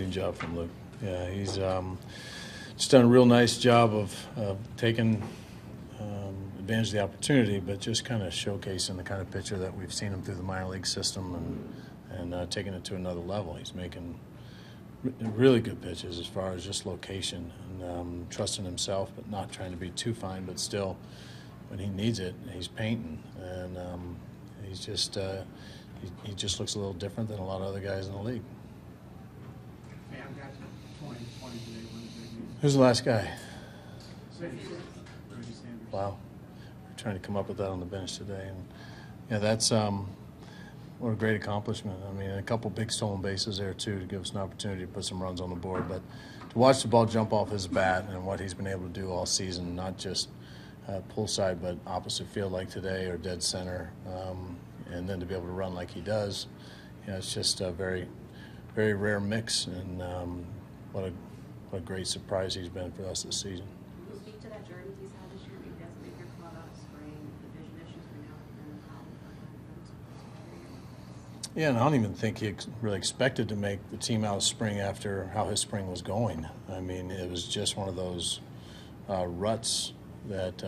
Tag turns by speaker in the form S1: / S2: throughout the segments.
S1: Good job from Luke. Yeah, he's just done a real nice job of taking advantage of the opportunity, but just kind of showcasing the kind of pitcher that we've seen him through the minor league system and taking it to another level. He's making really good pitches as far as just location and trusting himself, but not trying to be too fine, but still when he needs it, he's painting. And he's just he just looks a little different than a lot of other guys in the league. Who's the last guy? Wow. We're trying to come up with that on the bench today. And yeah, that's what a great accomplishment. I mean, a couple big stolen bases there, too, to give us an opportunity to put some runs on the board. But to watch the ball jump off his bat and what he's been able to do all season, not just pull side, but opposite field like today or dead center, and then to be able to run like he does, it's just a very, very rare mix. And what a great surprise he's been for us this season.
S2: Can you speak to that journey he's had this year? Maybe that's make your club out of spring, the vision issues for now, and how.
S1: Yeah, and I don't even think he really expected to make the team out of spring after how his spring was going. I mean, it was just one of those ruts that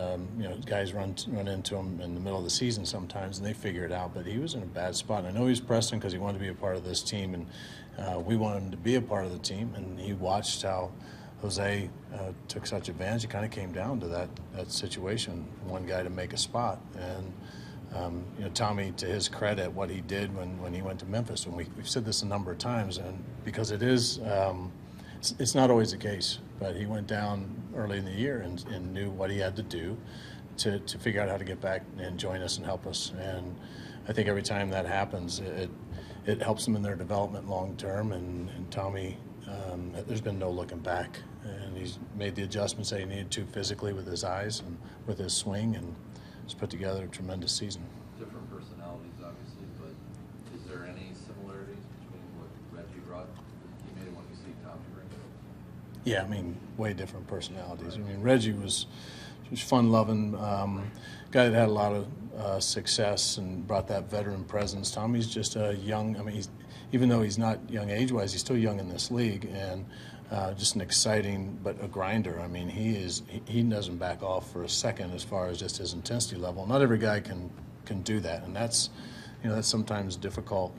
S1: guys run into him in the middle of the season sometimes, and they figure it out. But he was in a bad spot. And I know he was pressing because he wanted to be a part of this team, and we wanted him to be a part of the team. And he watched how Jose took such advantage. It kind of came down to that situation, one guy to make a spot. And Tommy, to his credit, what he did when he went to Memphis, and we've said this a number of times, and because it is. It's not always the case, but he went down early in the year and knew what he had to do to figure out how to get back and join us and help us. And I think every time that happens, it helps them in their development long term. And Tommy, there's been no looking back. And he's made the adjustments that he needed to physically with his eyes and with his swing, and he's put together a tremendous season.
S3: Different personalities, obviously, but is there any similarities between what Reggie brought? When you see Tommy bring it?
S1: Yeah, I mean, way different personalities. I mean, Reggie was fun-loving, guy that had a lot of success and brought that veteran presence. Tommy's just a young. I mean, even though he's not young age-wise, he's still young in this league, and just an exciting but a grinder. I mean, he doesn't back off for a second as far as just his intensity level. Not every guy can do that, and that's sometimes difficult.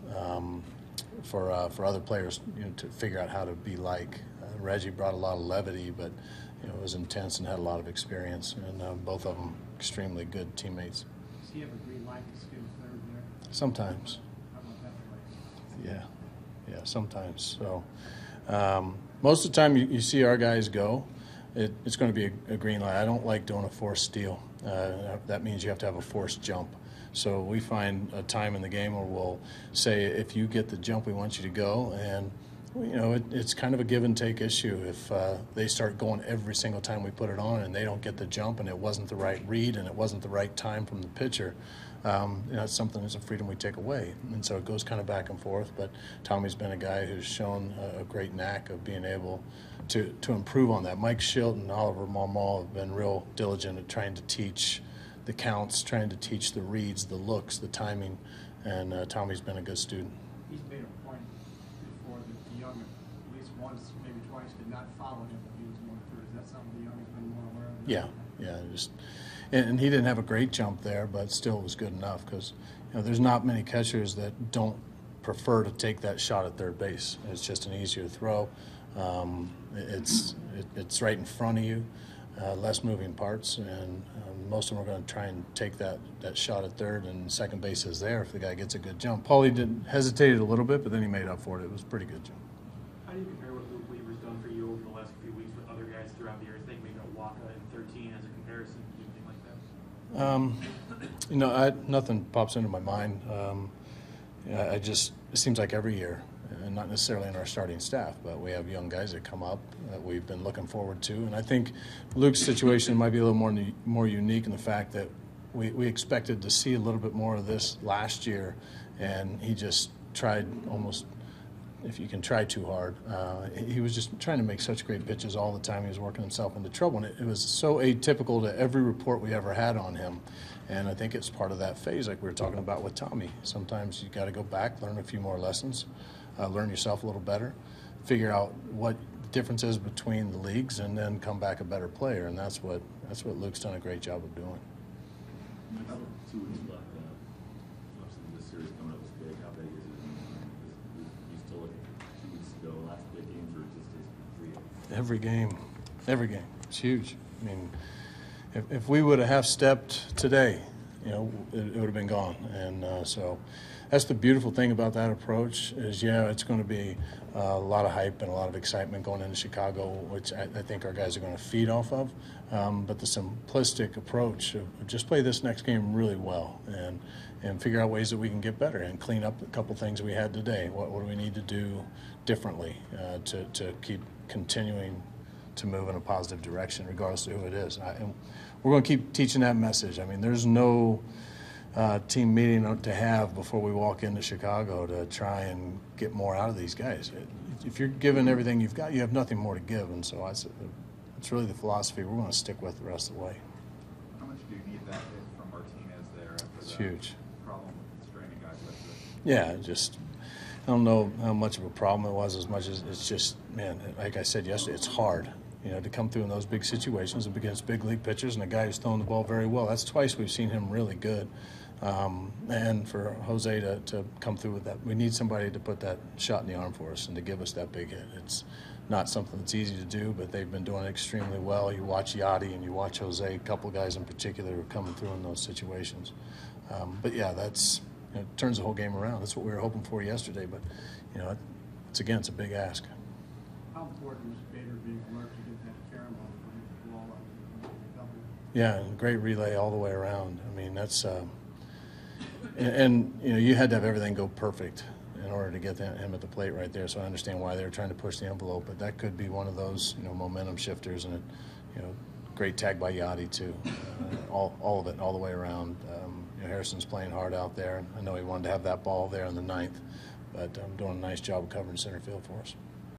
S1: For other players, to figure out how to be like. Reggie brought a lot of levity, but was intense and had a lot of experience, and both of them extremely good teammates.
S4: Does he have a green light to skip third there?
S1: Sometimes.
S4: How about that play?
S1: Yeah, sometimes. So most of the time you see our guys go, it's going to be a green light. I don't like doing a forced steal. That means you have to have a forced jump. So we find a time in the game where we'll say, if you get the jump, we want you to go. And, it's kind of a give and take issue. If they start going every single time we put it on and they don't get the jump and it wasn't the right read and it wasn't the right time from the pitcher, it's something that's a freedom we take away. And so it goes kind of back and forth. But Tommy's been a guy who's shown a great knack of being able to improve on that. Mike Schilt and Oliver Marmol have been real diligent at trying to teach the counts, trying to teach the reads, the looks, the timing, and Tommy's been a good student.
S4: He's made a point before that the young, at least once, maybe twice, did not follow him when he was going through. Is that something the young has been more aware of?
S1: Yeah. And he didn't have a great jump there, but still was good enough because there's not many catchers that don't prefer to take that shot at third base. It's just an easier throw. It's right in front of you. Less moving parts, and most of them are going to try and take that shot at third, and second base is there if the guy gets a good jump. Paulie hesitated a little bit, but then he made up for it. It was a pretty good jump.
S5: How do you compare what Luke Weaver's done for you over the last few weeks with other guys throughout the year? I think maybe Waka in 13 as a comparison, anything like that?
S1: Nothing pops into my mind. It seems like every year, and not necessarily in our starting staff, but we have young guys that come up that we've been looking forward to. And I think Luke's situation might be a little more unique in the fact that we expected to see a little bit more of this last year, and he just tried almost, if you can try too hard. He was just trying to make such great pitches all the time. He was working himself into trouble, and it was so atypical to every report we ever had on him. And I think it's part of that phase, like we were talking about with Tommy. Sometimes you got to go back, learn a few more lessons, learn yourself a little better, figure out what the difference is between the leagues and then come back a better player. And that's what Luke's done a great job of doing.
S6: 2 weeks left. Obviously, this series coming up is big. How big is it? You still looking at 2 weeks ago, last big games, or just as 3?
S1: Every game. It's huge. I mean, if we would have half-stepped today, you know, it would have been gone. And so that's the beautiful thing about that approach is, yeah, it's going to be a lot of hype and a lot of excitement going into Chicago, which I think our guys are going to feed off of. But the simplistic approach of just play this next game really well and figure out ways that we can get better and clean up a couple things we had today. What do we need to do differently to keep continuing to move in a positive direction, regardless of who it is. And we're going to keep teaching that message. I mean, there's no team meeting to have before we walk into Chicago to try and get more out of these guys. If you're giving everything you've got, you have nothing more to give. And so it's really the philosophy we're going to stick with the rest of the way.
S7: How much do you need that hit from Martinez there after
S1: It's
S7: the
S1: huge.
S7: problem with straining guys like this?
S1: Yeah, just I don't know how much of a problem it was as much as it's just, man, like I said yesterday, it's hard. You know, to come through in those big situations against big league pitchers and a guy who's throwing the ball very well. That's twice we've seen him really good. And for Jose to come through with that, we need somebody to put that shot in the arm for us and to give us that big hit. It's not something that's easy to do, but they've been doing it extremely well. You watch Yachty and you watch Jose, a couple guys in particular who are coming through in those situations. But yeah, it turns the whole game around. That's what we were hoping for yesterday, but you know, it's a big ask.
S4: How important was Bader being alert to get that carom on the ball on the double?
S1: Yeah, and great relay all the way around. I mean, that's and you know, you had to have everything go perfect in order to get him at the plate right there. So I understand why they were trying to push the envelope, but that could be one of those, you know, momentum shifters. And great tag by Yachty too. All of it, all the way around. Harrison's playing hard out there. I know he wanted to have that ball there in the ninth, but doing a nice job of covering center field for us.